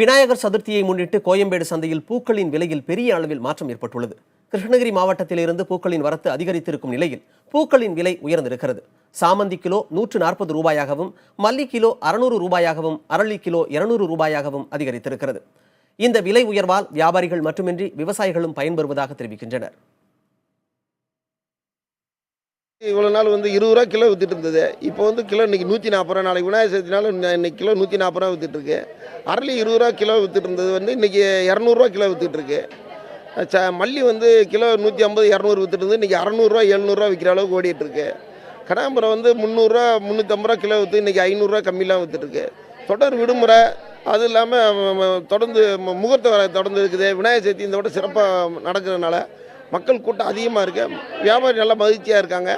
விநாயகர் சதுர்த்தியை முன்னிட்டு கோயம்பேடு சந்தையில் பூக்களின் விலையில் பெரிய அளவில் மாற்றம் ஏற்பட்டுள்ளது. கிருஷ்ணகிரி மாவட்டத்திலிருந்து பூக்களின் வரத்து அதிகரித்திருக்கும் நிலையில் பூக்களின் விலை உயர்ந்திருக்கிறது. சாமந்தி கிலோ 140 ரூபாயாகவும், மல்லி கிலோ 600 ரூபாயாகவும், அரளி கிலோ 200 ரூபாயாகவும் அதிகரித்திருக்கிறது. இந்த விலை உயர்வால் வியாபாரிகள் மட்டுமின்றி விவசாயிகளும் பயன்பெறுவதாக தெரிவிக்கின்றனர். இவ்வளோ நாள் 20 ரூபா கிலோ வித்துட்டு இருந்தது. இப்போ கிலோ இன்னைக்கு 140 ரூபா, நாளைக்கு விநாயகர் சதுர்த்தினால இன்னைக்கு கிலோ 140 ரூபா வித்துட்டு இருக்கு. அரளி 20 ரூபா கிலோ வித்துட்டு இருந்தது இன்னைக்கு 200 ரூபா கிலோ வித்துட்டு இருக்கு. மல்லி கிலோ 150 200 வித்துட்டு இருந்து இன்னைக்கு 600 ரூபா 700 ரூபா விற்கிற அளவுக்கு ஓடிட்டு இருக்கு. கனகாம்பரம் 300 ரூபா 350 ரூபா கிலோ விற்று இன்னைக்கு 500 ரூபா கம்மியெலாம் வித்துட்டு இருக்கு. தொடர் விடுமுறை, அது இல்லாமல் தொடர்ந்து முகூர்த்த வேலை தொடர்ந்து இருக்குது. விநாயகர் சதுர்த்தி இந்த விட சிறப்பாக நடக்கிறதுனால மக்கள் கூட்டம் அதிகமாக இருக்குது. வியாபாரி நல்லா மகிழ்ச்சியாக இருக்காங்க.